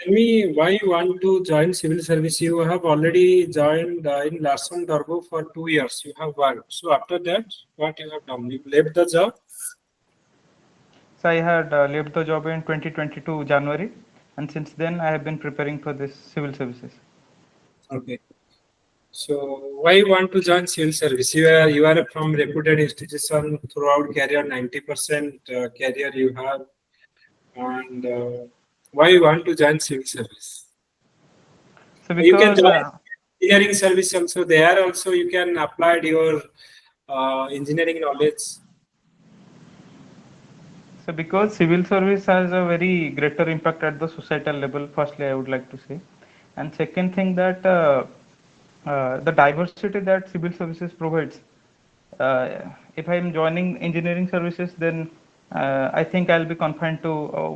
Tell me why you want to join civil service. You have already joined in Larsen Turbo for 2 years. You have worked. So after that, what you have done? You left the job. So I had left the job in 2022 January, and since then I have been preparing for this civil services. Okay. So why you want to join civil service? You are from reputed institution throughout career. 90% career you have, and why you want to join civil service? So You can because join engineering service also. There also you can apply your engineering knowledge. because civil service has a very greater impact at the societal level. Firstly, I would like to say, and second thing that the diversity that civil services provides. If I am joining engineering services, then I think I'll be confined to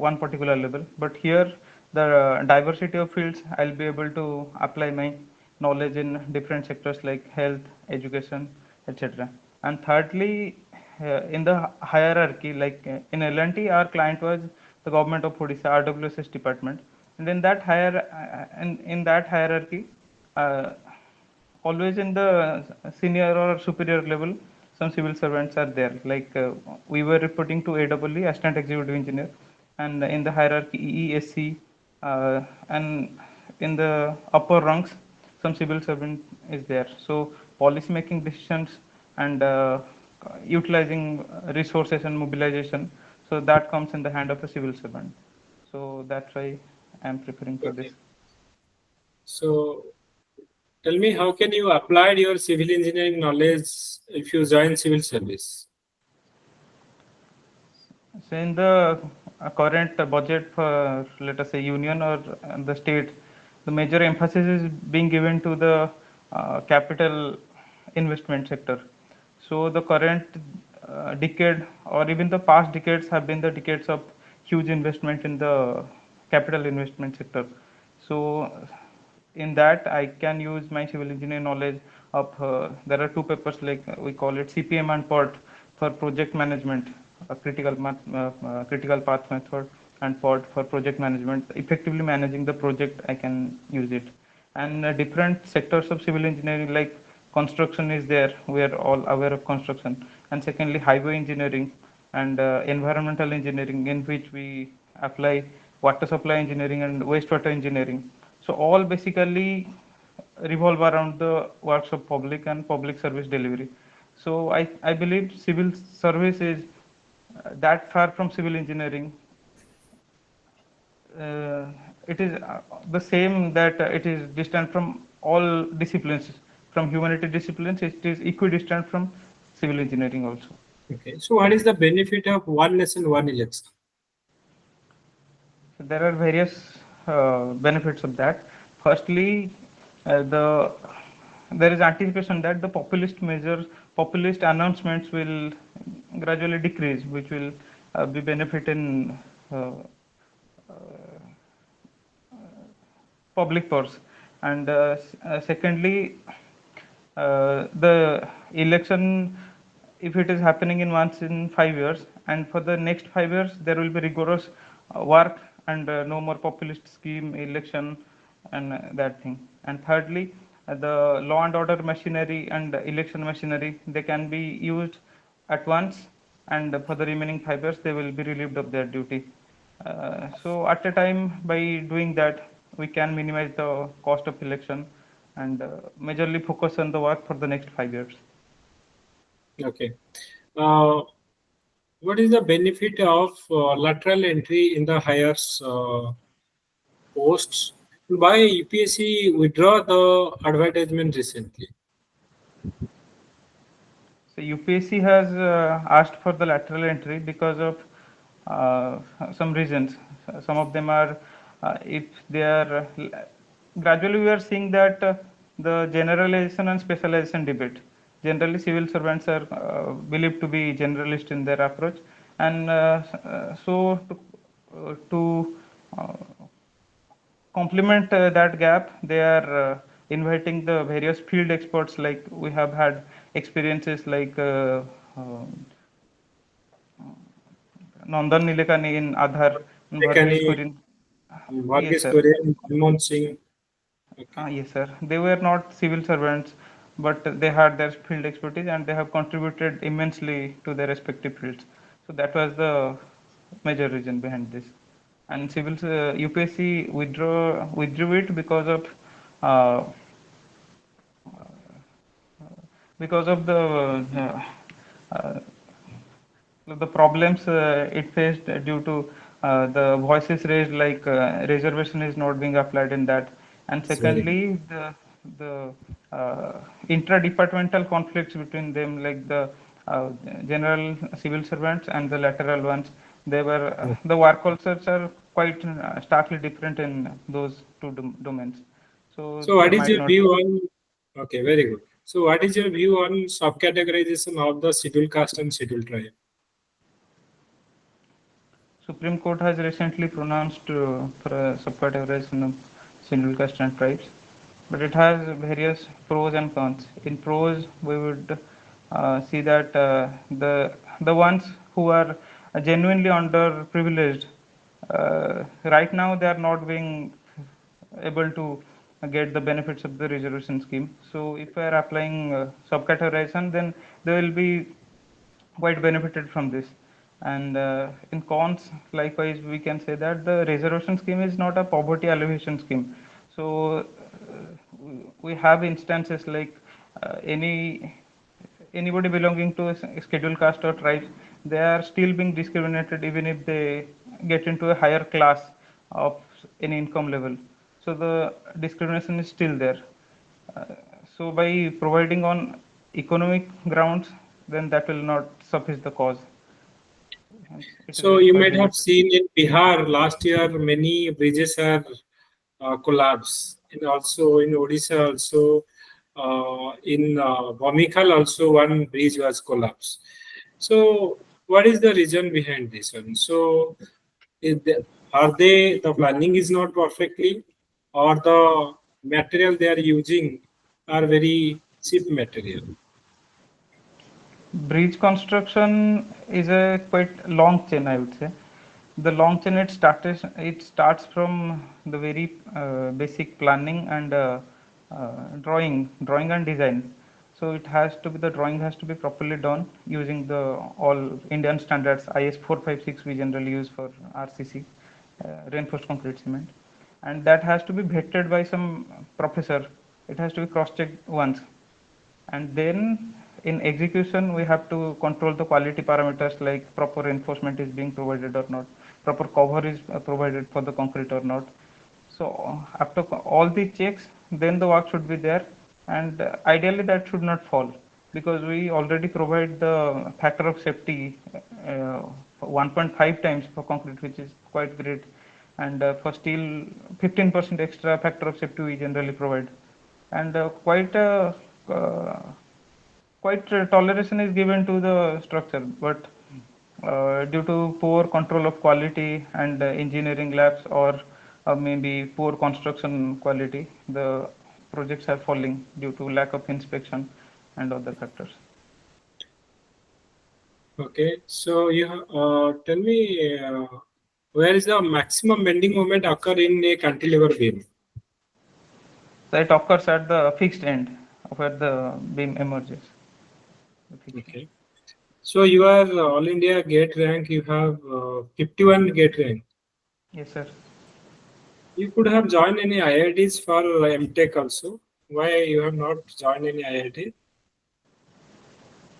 one particular level. But here, the diversity of fields, I'll be able to apply my knowledge in different sectors like health, education, etc. And thirdly, in the hierarchy, like in L&T, our client was the government of Odisha, RWSS department, and in that hierarchy. Uh, Always in the senior or superior level, some civil servants are there. Like we were reporting to AEE, Assistant Executive Engineer, and in the hierarchy EESC, and in the upper ranks, some civil servant is there. So policy making decisions and utilizing resources and mobilization. So that comes in the hand of a civil servant. So that's why I'm preparing for this. Okay. So tell me, how can you apply your civil engineering knowledge if you join civil service? So in the current budget for, let us say, union or the state, the major emphasis is being given to the capital investment sector. So the current decade or even the past decades have been the decades of huge investment in the capital investment sector. So in that I can use my civil engineering knowledge of there are two papers like we call it CPM and PERT for project management, critical path method, and PERT for project management. Effectively managing the project, I can use it. And different sectors of civil engineering like construction is there. We are all aware of construction. And secondly, highway engineering and environmental engineering, in which we apply water supply engineering and wastewater engineering. So all basically revolve around the works of public and public service delivery. So I believe civil service is that far from civil engineering. uh, it is the same that it is distant from all disciplines. From humanity disciplines, it is equidistant from civil engineering also. Okay. So what is the benefit of one nation, one election? So there are various benefits of that. Firstly, there is anticipation that the populist announcements will gradually decrease, which will be benefit in uh, uh, public purse. And secondly, the election, if it is happening in once in 5 years, and for the next 5 years there will be rigorous work and no more populist scheme election and that thing. And thirdly, the law and order machinery and election machinery, they can be used at once, and for the remaining 5 years they will be relieved of their duty. So at a time, by doing that, we can minimize the cost of election and majorly focus on the work for the next 5 years. Okay. Uh, what is the benefit of lateral entry in the higher posts? Why UPSC withdraw the advertisement recently? So UPSC has asked for the lateral entry because of some reasons. Some of them are if they are gradually we are seeing that the generalization and specialization debate. Generally, civil servants are believed to be generalist in their approach, and so to complement that gap, they are inviting the various field experts. Like we have had experiences like Nandan Nilekani in Aadhaar, and Bhargesh Mechanic, Kurin. Varghese sir. Kurian, Manmohan Singh. Okay. Yes, sir. They were not civil servants, but they had their field expertise and they have contributed immensely to their respective fields. So that was the major reason behind this. And UPSC withdrew it uh, because of uh, the problems it faced due to the voices raised, like reservation is not being applied in that, and It's very good. secondly the intra-departmental conflicts between them, like the uh, general civil servants and the lateral ones. They were the work cultures are quite starkly different in those two domains, so So, they what is might your not. view on? Okay, very good. So, what is your view on subcategorization of the scheduled caste and scheduled tribe? Supreme Court has recently pronounced for a subcategorization of scheduled caste and tribes, but it has various pros and cons. In pros, we would see that the ones who are genuinely underprivileged, right now they are not being able to get the benefits of the reservation scheme. So if we are applying subcategorization, then they will be quite benefited from this. And in cons, likewise, we can say that the reservation scheme is not a poverty alleviation scheme. So we have instances like anybody belonging to a scheduled caste or tribes, they are still being discriminated even if they get into a higher class of any income level. So the discrimination is still there. Uh, so by providing on economic grounds, then that will not suffice the cause. Hence, it is So, you quite might have limited. seen in Bihar last year many bridges are collapsed, and also in Odisha, also in Bhumikal, also one bridge was collapsed. So, what is the reason behind this one? So, are they the planning is not perfectly, or the material they are using are very cheap material? Bridge construction is a quite long chain, I would say. The long chain, it starts from the very basic planning and drawing and design. So the drawing has to be properly done using the all Indian standards IS 456 we generally use for RCC, reinforced concrete cement, and that has to be vetted by some professor. It has to be cross checked once, and then in execution we have to control the quality parameters, like proper reinforcement is being provided or not, proper cover is provided for the concrete or not. So after all the checks, then the work should be there, and ideally that should not fall, because we already provide the factor of safety 1.5 times for concrete, which is quite great, and for steel 15% extra factor of safety we generally provide, and uh, quite toleration is given to the structure, but due to poor control of quality and engineering labs, or maybe poor construction quality, the projects are falling due to lack of inspection and other factors. Okay, so you tell me where is the maximum bending moment occur in a cantilever beam? So it occurs at the fixed end where the beam emerges. The fixed end. Okay, so you are All India gate rank. You have 51 gate rank. Yes, sir. You could have joined any IITs for MTech also. Why you have not joined any IIT?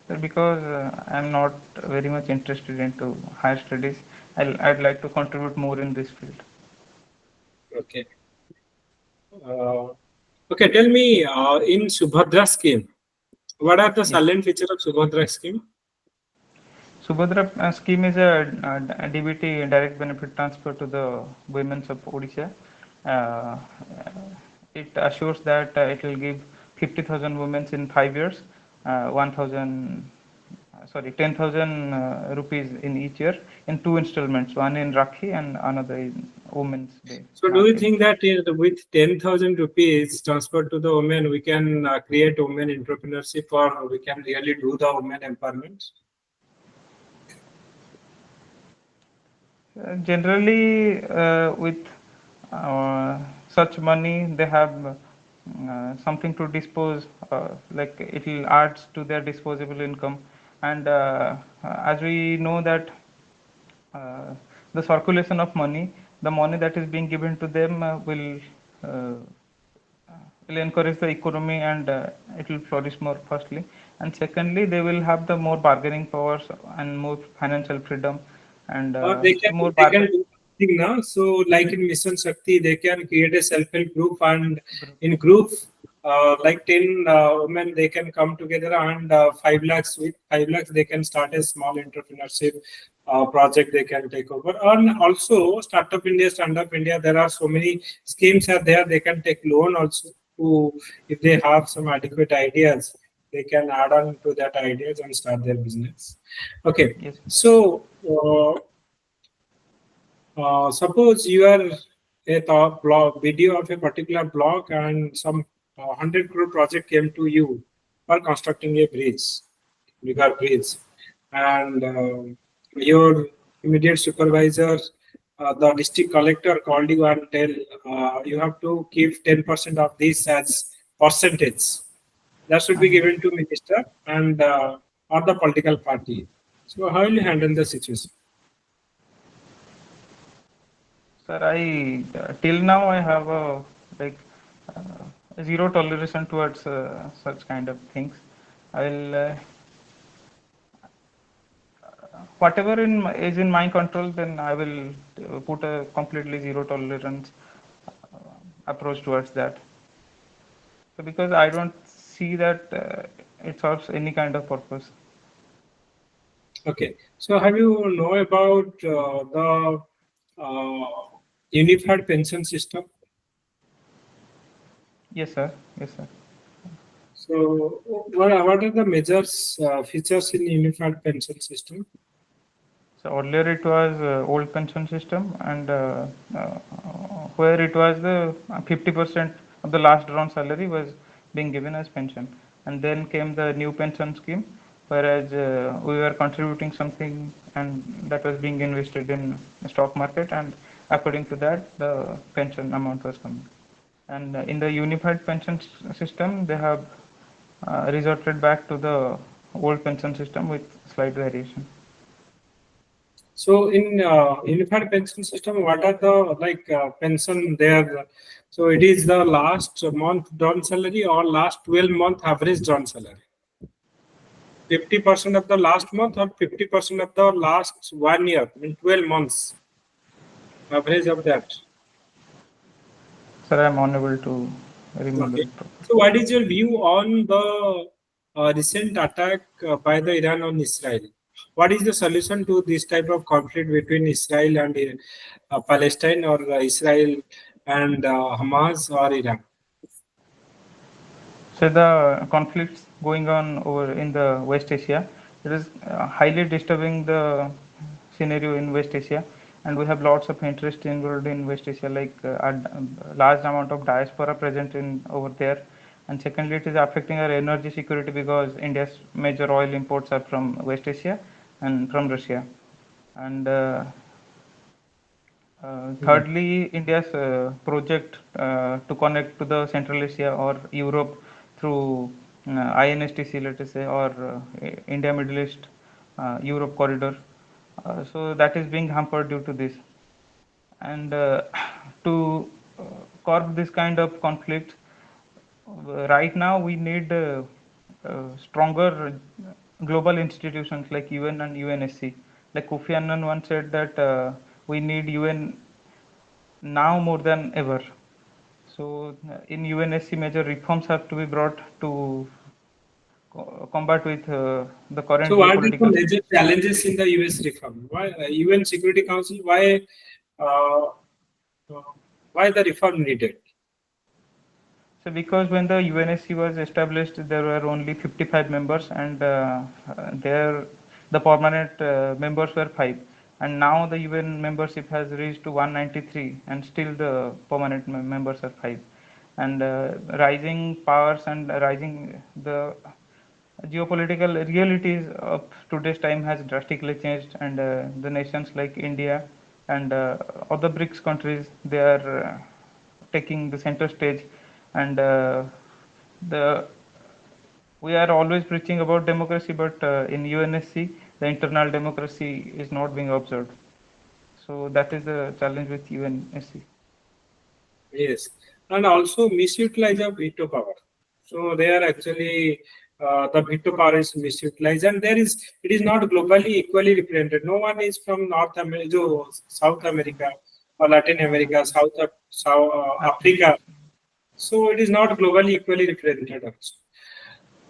Sir, because I'm not very much interested into higher studies, I'd like to contribute more in this field. Okay. Uh, okay, tell me in Subhadra scheme, what are the Yes. salient features of Subhadra scheme? Subhadra scheme is a DBT, direct benefit transfer to the women of Odisha. Uh, it assures that it will give 50,000 women in 5 years, 10,000 rupees in each year in two installments, one in Rakhi and another in Women's Day So, do you market. think that with 10,000 rupees transferred to the women, we can create women entrepreneurship, or we can really do the women empowerment? Generally, with such money they have something to dispose, like it will adds to their disposable income. And as we know that uh, the circulation of money, the money that is being given to them uh, will encourage the economy, and it will flourish more, firstly. And secondly, they will have the more bargaining powers and more financial freedom, and Or so more they can bargain. do something now. So like in Mission Shakti, they can create a self-help group, and in group, like 10 women, they can come together, and 5 lakhs, with 5 lakhs they can start a small entrepreneurship project they can take over. And also Startup India, Stand Up India, there are so many schemes are there. They can take loan also to, if they have some adequate ideas, they can add on to that ideas and start their business. Okay, Yes. so suppose you are a top blog video of a particular blog, and some 100 crore project came to you for constructing a bridge, bigger bridge, and your immediate supervisor, the district collector, called you and tell you have to give 10% of this as percentage. That should be Mhm. given to minister and or the political party. So how will you handle the situation? Sir, I till now I have a like zero toleration towards such kind of things. I will whatever is in my control, then I will put a completely zero tolerance approach towards that. So because I don't see that it serves any kind of purpose. Okay, so have you know about the unified pension system? Yes, sir. Yes, sir. So what are the major features in unified pension system? So earlier it was old pension system, and uh, where it was the 50% of the last drawn salary was being given as pension, and then came the new pension scheme, whereas we were contributing something, and that was being invested in the stock market, and according to that the pension amount was coming. And in the unified pension system, they have resorted back to the old pension system with slight variation. So in unified pension system, what are the like pension there? So it is the last month drawn salary or last 12-month average drawn salary. 50% of the last month or 50% of the last 1 year in 12 months average of that. Sir, I'm unable to remember Okay. it properly. So, what is your view on the recent attack by the Iran on Israel? What is the solution to this type of conflict between Israel and Palestine, or Israel and Hamas or Iran? So the conflicts going on over in the West Asia, it is highly disturbing the scenario in West Asia, and we have lots of interest involved in West Asia, like a large amount of diaspora present in over there. And secondly, it is affecting our energy security because India's major oil imports are from West Asia and from Russia. And Hmm. thirdly, India's project to connect to the Central Asia or Europe through INSTC, let us say, or India Middle East Europe corridor. So that is being hampered due to this. And to curb this kind of conflict, right now we need stronger global institutions like UN and UNSC. Like Kofi Annan once said that we need UN now more than ever. So in UNSC, major reforms have to be brought to combat with the current So, what are the geopolitical major situation. challenges in the US reform? Why UN Security Council? Uh, uh, why the reform needed? So because when the UNSC was established, there were only 55 members, and there the permanent members were five. And now the UN membership has reached to 193, and still the permanent members are five. And rising powers and rising the geopolitical realities of today's time has drastically changed, and the nations like India and other BRICS countries, they are taking the center stage, and the we are always preaching about democracy, but in UNSC, the internal democracy is not being observed. So that is the challenge with UNSC. Yes, and also misutilize of veto power. So they are actually the veto power is misutilized, and it is not globally equally represented. No one is from North America, South America, or Latin America, South Africa. So it is not globally equally represented also.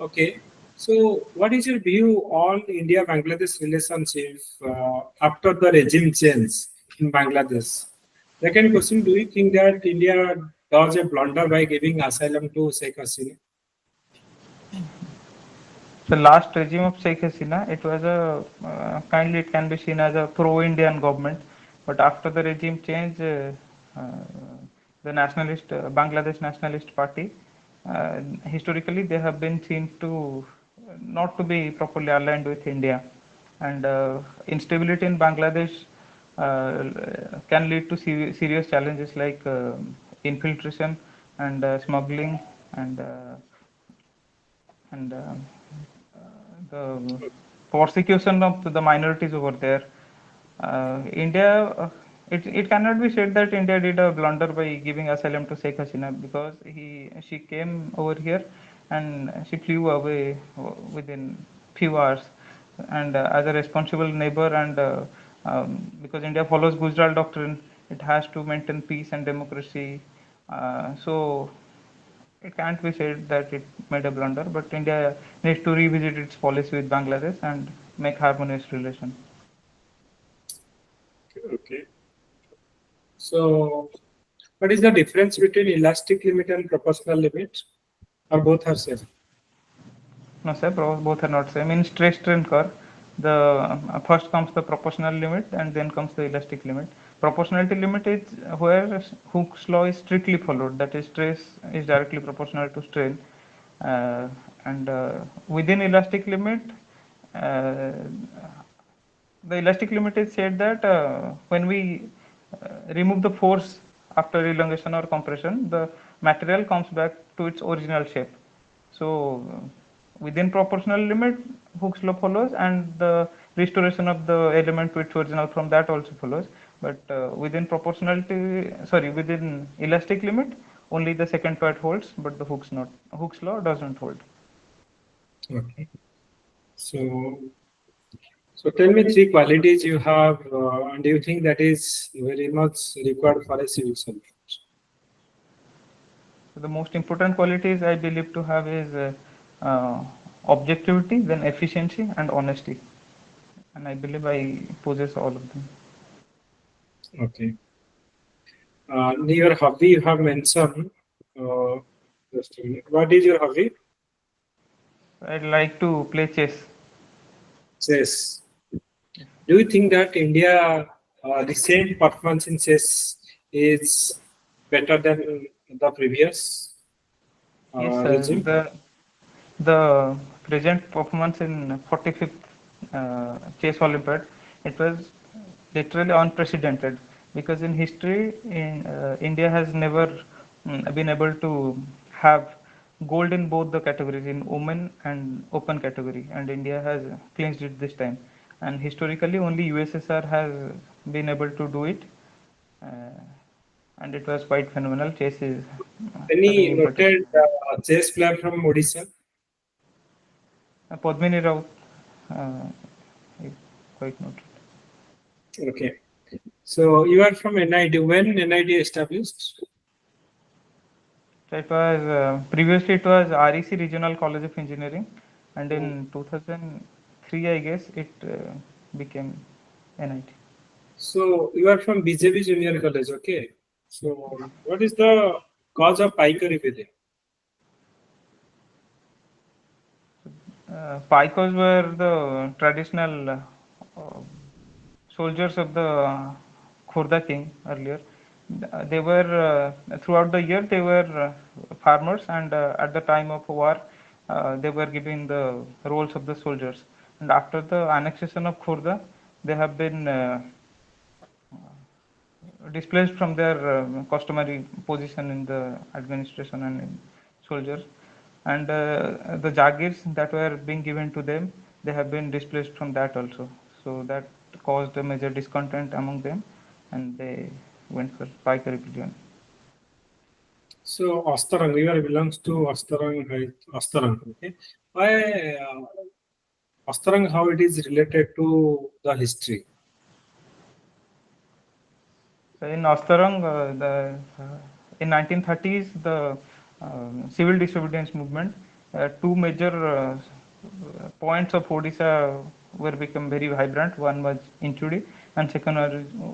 Okay. So what is your view on India-Bangladesh relationship after the regime change in Bangladesh? Second question, do you think that India does a blunder by giving asylum to Sheikh Hasina? The last regime of Sheikh Hasina, it was kindly it can be seen as a pro-Indian government, but after the regime change, the nationalist Bangladesh Nationalist Party, historically they have been seen to not to be properly aligned with India, and instability in Bangladesh can lead to serious challenges like infiltration and smuggling and and the persecution of the minorities over there. India, it cannot be said that India did a blunder by giving asylum to Sheikh Hasina, because she came over here and she flew away within few hours, and as a responsible neighbor, and because India follows Gujarat doctrine, it has to maintain peace and democracy. So it can't be said that it made a blunder, but India needs to revisit its policy with Bangladesh and make harmonious relations. Okay. So what is the difference between elastic limit and proportional limit? Or both are same? No, sir, both are not same. In stress strain curve, the first comes the proportional limit and then comes the elastic limit. Proportionality limit is where Hooke's law is strictly followed. That is, stress is directly proportional to strain, and within elastic limit, uh, the elastic limit is said that when we remove the force after elongation or compression, the material comes back to its original shape. So within proportional limit, Hooke's law follows, and the restoration of the element to its original from that also follows. But within elastic limit, only the second part holds, but the Hooke's law doesn't hold. Okay. So tell me three qualities you have, and do you think that is very much required for a civil servant? So the most important qualities I believe to have is objectivity, then efficiency and honesty, and I believe I possess all of them. Okay. Your hobby you have mentioned. Uh, just a minute. What is your hobby? I'd like to play chess. Chess. Do you think that India recent performance in chess is better than the previous Yes, regime? the present performance in 45th chess Olympiad, it was literally unprecedented, because in history, India has never been able to have gold in both the categories, in women and open category, and India has clinched it this time. And historically, only USSR has been able to do it, uh, and it was quite phenomenal. Chess is having Any impetus. noted chess player from Odisha? Padmini Raut uh, is quite noted. Okay. So you are from NID. When NID established? So it was previously it was REC Regional College of Engineering, and in 2003, I guess, it became NIT. So you are from BJP Junior College. Okay. So what is the cause of Paikari Vile? Paikos were the traditional soldiers of the Khurda king earlier. They were throughout the year they were farmers, and at the time of war they were given the roles of the soldiers. And after the annexation of Khurda, they have been displaced from their customary position in the administration and in soldiers, and the jagirs that were being given to them, they have been displaced from that also. So that caused a major discontent among them, and they went for Paika rebellion. So Astarang, you belongs to Astarang. Okay, why Astarang? How it is related to the history? So in Astarang, in 1930s, the civil disobedience movement, two major points of Odisha were become very vibrant. One was Inchudi, and second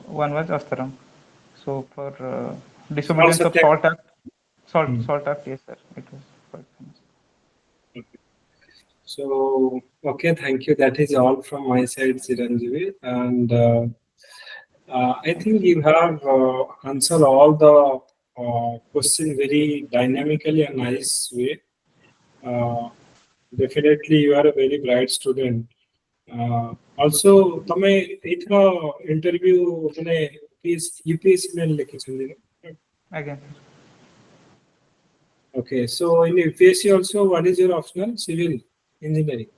one was Astarang. So for disobedience Also of Salt Act, Hmm. Salt Act, yes sir, it was quite famous. Okay. So okay, thank you. That is all from my side, Chiranjeevi, and I think you have answered all the questions very dynamically and nice way. Definitely, you are a very bright student. Also, तमे इतना interview मैंने UPSC में लिखी थी. Again, Okay, so in UPSC also, what is your optional? Civil engineering.